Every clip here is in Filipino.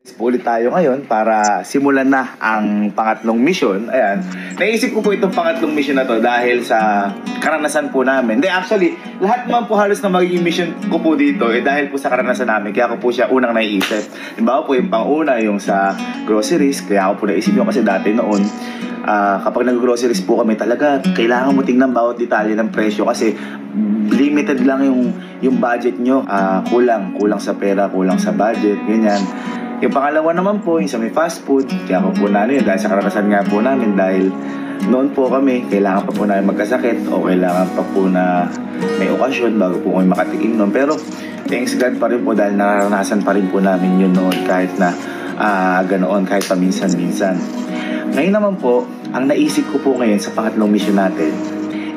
Ulit tayo ngayon para simulan na ang pangatlong mission. Ayan. Naisip ko po itong pangatlong mission na to dahil sa karanasan po namin. Hindi, actually, lahat naman po halos na magiging mission ko po dito dahil po sa karanasan namin. Kaya ko po siya unang naiisip. Halimbawa po yung pang-una, yung sa groceries. Kaya ako po naisip yun kasi dati noon, kapag nag-groceries po kami talaga, kailangan mo tingnan bawat detalye ng presyo kasi limited lang yung budget nyo. Kulang sa pera, kulang sa budget, ganyan. Yung pangalawa naman po, yung sa may fast food, kaya ako po na yun, dahil sa karanasan nga po namin, dahil noon po kami, kailangan pa po namin magkasakit o kailangan pa po na may okasyon bago po kami makatikim noon. Pero thanks God pa rin po dahil naranasan pa rin po namin yun noon kahit na ganoon, kahit paminsan-minsan. Ngayon naman po, ang naisip ko po ngayon sa pangatlong mission natin,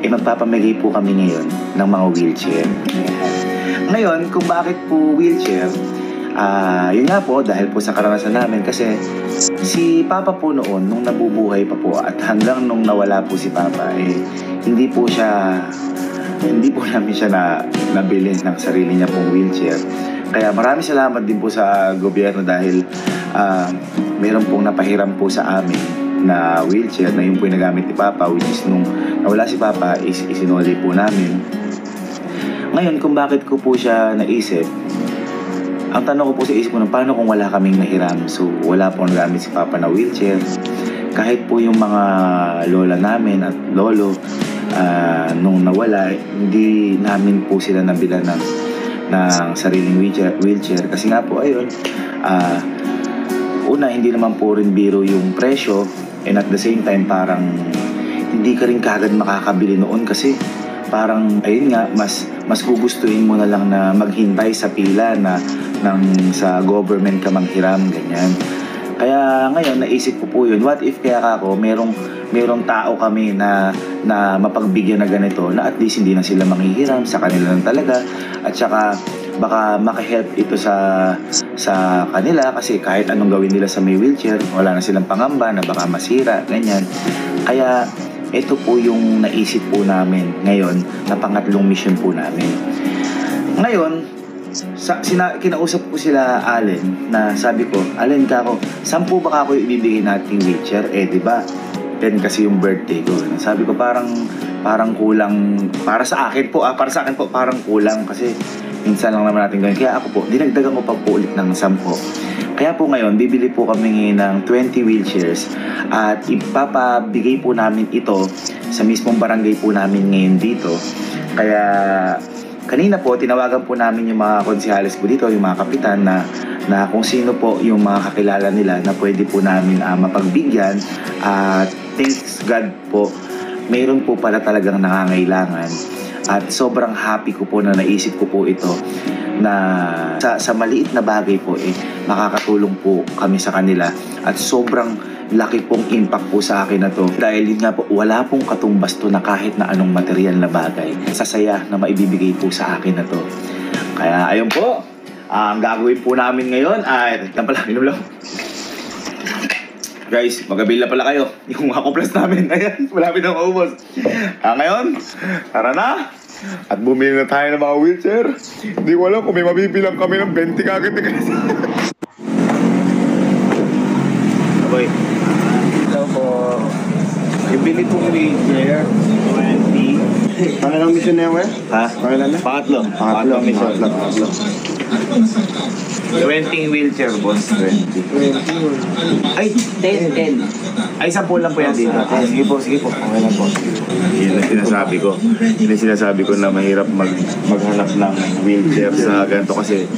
magpapamigay po kami ngayon ng mga wheelchair. Ngayon, kung bakit po wheelchair, yun nga po, dahil po sa karanasan namin kasi si Papa po noon, nung nabubuhay pa po at hanggang nung nawala po si Papa, hindi po namin siya nabili ng sarili niya pong wheelchair. Kaya maraming salamat din po sa gobyerno dahil meron pong napahiram po sa amin na wheelchair na yun po yung nagamit ni Papa, which is nung nawala si Papa, isinuli po namin. Ngayon, kung bakit ko po siya naisip, ang tanong ko po sa isip ko na paano kung wala kaming nahiram? So, wala pong nagamit si Papa na wheelchair. Kahit po yung mga lola namin at lolo, nung nawala, hindi namin po sila nabila ng sariling wheelchair. Kasi nga po, ayun, una, hindi naman po rin biro yung presyo. And at the same time, parang hindi ka rin kagad makakabili noon kasi parang, ayun nga, mas gugustuhin mo na lang na maghintay sa pila na sa government ka manghiram, ganyan. Kaya ngayon, naisip ko po yun, what if kaya ako, merong tao kami na mapagbigyan na ganito, na at least hindi na sila manghihiram, sa kanila lang talaga, at saka baka makahelp ito sa kanila kasi kahit anong gawin nila sa may wheelchair, wala na silang pangamba na baka masira, ganyan. Kaya ito po yung naisip po namin ngayon na pangatlong mission po namin. Ngayon, kinausap ko sila Allen na sabi ko, Allen kako, 10 ba ako ibibigay nating wheelchair? Di ba? 10 kasi yung birthday ko. Sabi ko parang kulang para sa akin po, parang kulang kasi minsan lang naman natin gawin. Kaya ako po, dinagdagan ko pa po ulit ng 10. Kaya po ngayon, bibili po kami ng 20 wheelchairs at ipapabigay po namin ito sa mismong barangay po namin ngayon dito. Kaya kanina po, tinawagan po namin yung mga konsihales po dito, yung mga kapitan na kung sino po yung mga kakilala nila na pwede po namin mapagbigyan. At thanks God po, mayroon po pala talagang nangangailangan. At sobrang happy ko po na naisip ko po ito na sa maliit na bagay po makakatulong po kami sa kanila. At sobrang laki pong impact po sa akin na to dahil yun nga po, wala pong katumbas to na kahit na anong material na bagay sasaya na maibibigay po sa akin na to. Kaya ayun po, ang gagawin po namin ngayon ay inom lang. Guys, magabila pala kayo yung mga kuplas namin. Ayan, malapit na maubos. Ngayon, tara na at bumili na tayo ng mga wheelchair. Hindi ko alam kung may mabibilang kami ng 20 kagad. Okay. Hello po. Ibili pong wheelchair, 20. Pangalang mission na yan, we? Ha? Pangalan na? Pangatlo mission. 20 wheelchair, boss. 20. Ay, 10. Ay, 10 lang po yan dito. Sige po. Okay lang po. Yun ang sinasabi ko na mahirap maghanap ng wheelchair sa ganito kasi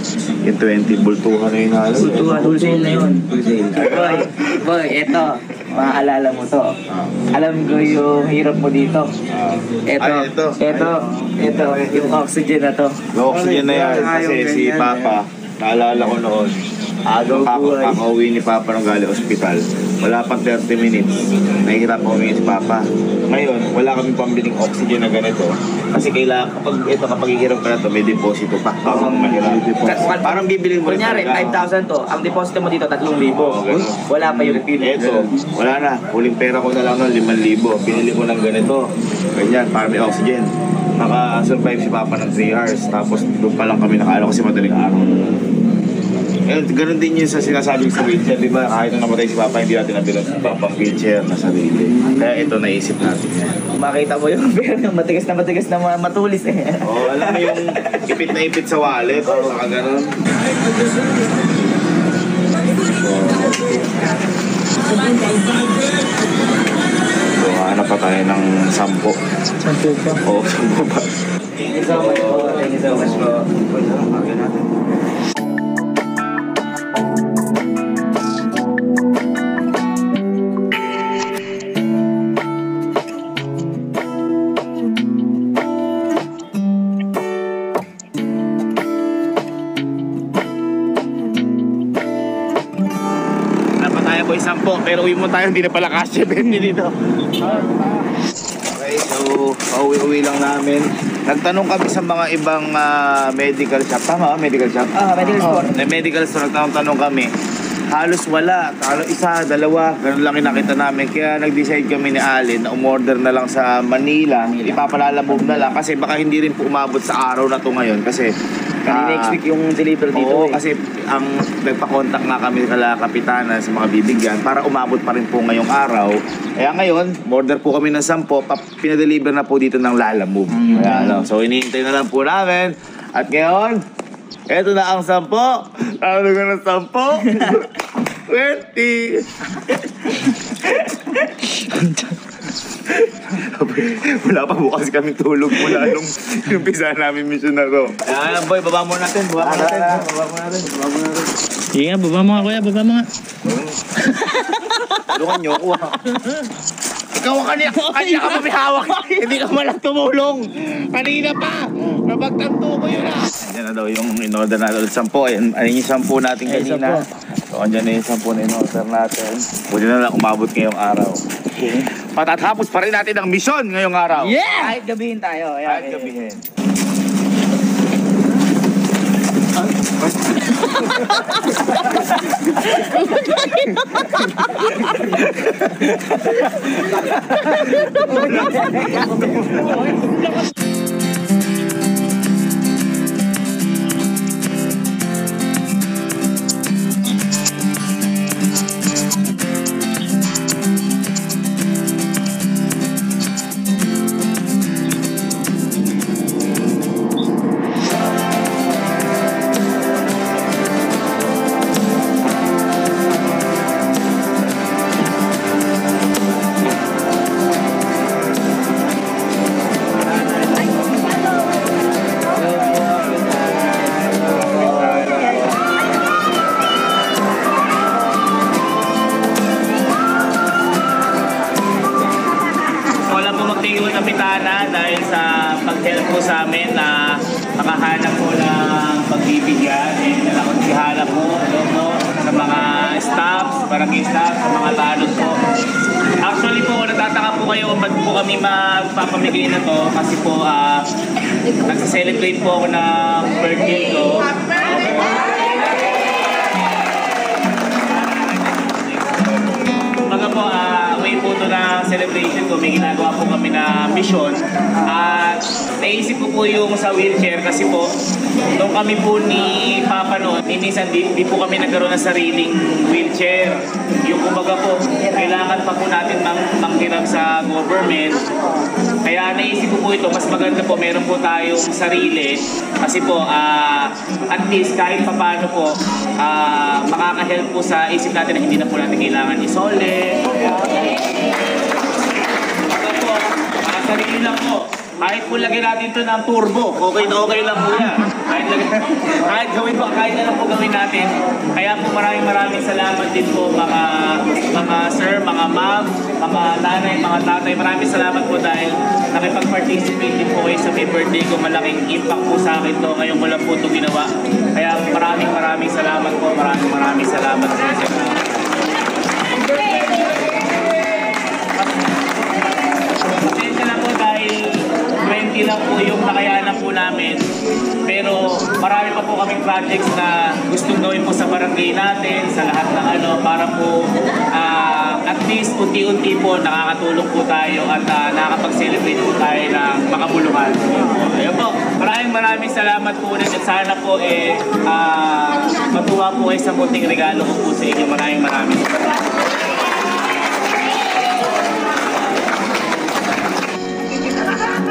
yung 20 bultuhan na yun halos. Wholesale na yun. Boy, eto. Maaalala mo to. Alam ko yung hirap mo dito. Ito. Yung oxygen na to. Yung oxygen na yan kasi si Papa, naalala ko noon, kakauwi ni Papa nung galing ospital. Wala pang 30 minutes. Nahihirap ko humingi si Papa. Ngayon, wala kaming pambiling oxygen na ganito. Kasi kapag hihiram ka na to, may deposito pa. Parang bibiling mo rin. Kunyari, 5,000 to. Ang deposito mo dito, 3,000. Wala pa yung refill. Ito, wala na. Huling pera ko na lang noon, 5,000. Pinili ko ng ganito. Ganyan, para may oxygen. Naka-survive si Papa ng 3 hours. Tapos doon pa lang kami nakaalam kasi madaling araw. Ganun din yung sa sinasabi sa wheelchair, di ba? Kahit nung namatay si Papa, hindi natin nabilang sa Papang wheelchair na sarili. Kaya ito naisip natin yan. Makita mo yung matigas na matulis eh. Oo, alam mo yung ipit na ipit sa wallet, saka ganun. So, hanap pa tayo ng 10. 10 pa? Oo, 10 pa. Thank you so much po. Thank you so much po. Boy, 10, pero uwi mo tayo, hindi na pala kasya 20 dito. Okay, so pauwi-uwi lang namin. Nagtanong kami sa mga ibang medical shop. Tama ba? Medical shop? Medical store. Medical store, nagtanong kami. Halos wala. Isa, dalawa. Ganun lang nakita namin. Kaya nag-decide kami ni Allen na umorder na lang sa Manila. Ipapalalabog na lang kasi baka hindi rin po umabot sa araw na to ngayon. Kasi next week yung deliver dito. Oo, kasi ang nagpa-contact nga kami kala kapitanan sa mga bibigyan para umabot pa rin po ngayong araw. Kaya ngayon, order po kami ng 10, pinadeliver na po dito ng Lalamove. Kaya, so iniintay na lang po namin. At ngayon, eto na ang 10. Ano nga ng 10? 20! Wala pa bukas kami tulog mula nung umpisa namin mission na to. Ayan, boy, baba mo natin. Baba mo natin. Sige nga, baba mo nga kuya, baba mo nga. Tulungan niyo ako. Ikaw ang kanya ka pa may hawak. Hindi ka malang tumulong. Kanina pa. Napagtanto ko yun ah. Ayan na daw yung in-order natin ulit 10. Ayan yung 10 natin kanina. So, andyan na yung 10 na in-order natin. Pwede na lang umabot ngayong araw. Okay. Patatapos pa rin natin ang mission ngayong araw. Yeah! Kahit gabihin tayo. Kahit gabihin. Dahil sa pag-help po sa amin na makahanap po ng pagbibigyan and nakapaghihalap po sa mga staffs, barangay staff, sa mga tanod po. Actually po, natataka po kayo kung ba't po kami magpapamigay na to kasi po nagsa-celebrate po ako ng birthday ko. Baga po, way po ito na celebration ko, may ginagawa po kami na mission at naisip ko po yung sa wheelchair kasi po nung kami po ni Papa noon, minsan di po kami nagkaroon ng sariling wheelchair. Yung kumbaga po, kailangan pa po natin manghiram sa government. Kaya naisip ko po ito, mas maganda po meron po tayong sarili kasi po at least kahit paano po makaka-help po sa isip natin na hindi na po natin kailangan isole. Sarili lang po. Kahit po lagyan natin ito ng turbo, okay na okay lang po yan. Kahit gawin po, kahit na lang po gawin natin. Kaya po maraming salamat din po mga sir, mga ma'am, mga nanay, mga tatay. Maraming salamat po dahil nakipag-participate din po kayo sa may birthday ko. Malaking impact po sa akin to. Ngayon ko lang po ito ginawa. Kaya maraming salamat po. Maraming salamat po. Pasensya na po dahil 20 lang po yung nakayanan po namin. Pero marami pa po kaming projects na gustong gawin po sa barangay natin, sa lahat ng para po at least, unti-unti po nakakatulong po tayo at nakakapag-celebrate po tayo ng makabuluhan. Ayun po, maraming salamat po ulit at sana po matuwa po kayo sa munting regalo ko po sa inyo. Maraming salamat.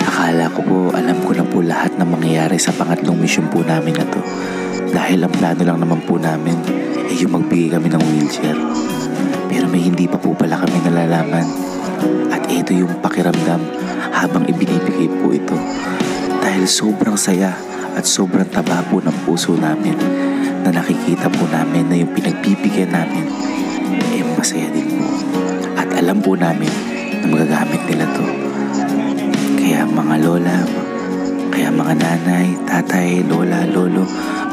Akala ko po, alam ko na po lahat ng mangyayari sa pangatlong mission po namin na to. Dahil ang plano lang naman po namin ay yung magbigay kami ng wheelchair. Pero may hindi pa po pala kami nalalaman. At ito yung pakiramdam habang ibinibigay po ito. Dahil sobrang saya at sobrang taba po ng puso namin na nakikita po namin na yung pinagbibigyan namin masaya din po. At alam po namin na magagamit nila to. Kaya mga lola, kaya mga nanay, tatay, lola, lolo,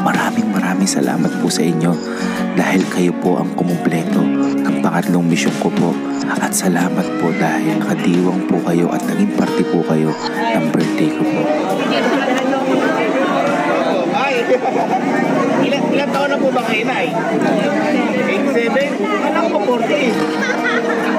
maraming salamat po sa inyo dahil kayo po ang kumumpleto ng pangatlong misyon ko po. At salamat po dahil nakadiwang po kayo at naging parte po kayo ng birthday ko po. Ilan taon na po ba kayo, Nay? 87? Alam ko po 40.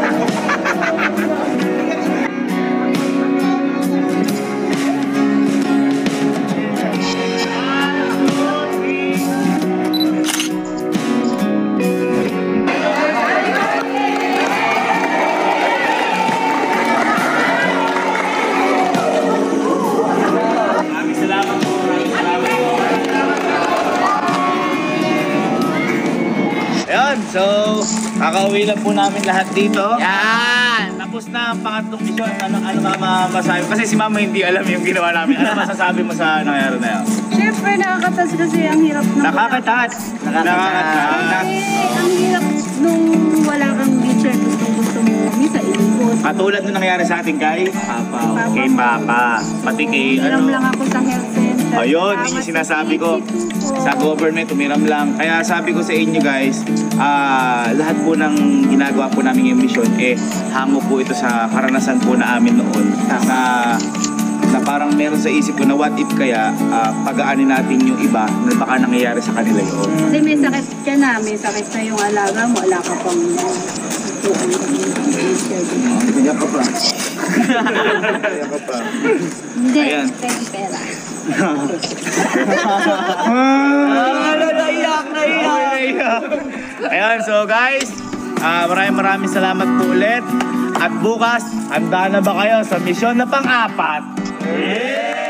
So, kakauwi lang po namin lahat dito. Yan! Tapos na ang pangatlong mission. Ano masasabi? Kasi si Mama hindi alam yung ginawa namin. Ano masasabi mo sa nangyari na yun? Siyempre, nakakatas kasi ang hirap ng Nakakatat. ang hirap nung wala kang wheelchair. Gusto mo misa ilibot. Katulad nung nangyari sa atin kay Papa. Kay Papa. Pati kay Hiram lang ako sa health center. Ayun, yun yung sinasabi ko. Sa government, umiram lang. Kaya sabi ko sa inyo guys, lahat po ng ginagawa po namin yung mission, hango po ito sa karanasan po na amin noon. Na parang meron sa isip ko na what if kaya pag-aanin natin yung iba na baka nangyayari sa kanila yun. Kasi may sakit ka na, may sakit na yung alaga mo, wala ka pang Kaya ka pa. Hindi, Ayan. pera. Naiyak. Ayan, so guys, maraming salamat po ulit. At bukas, handa na ba kayo sa misyon na pang-apat? Yeah!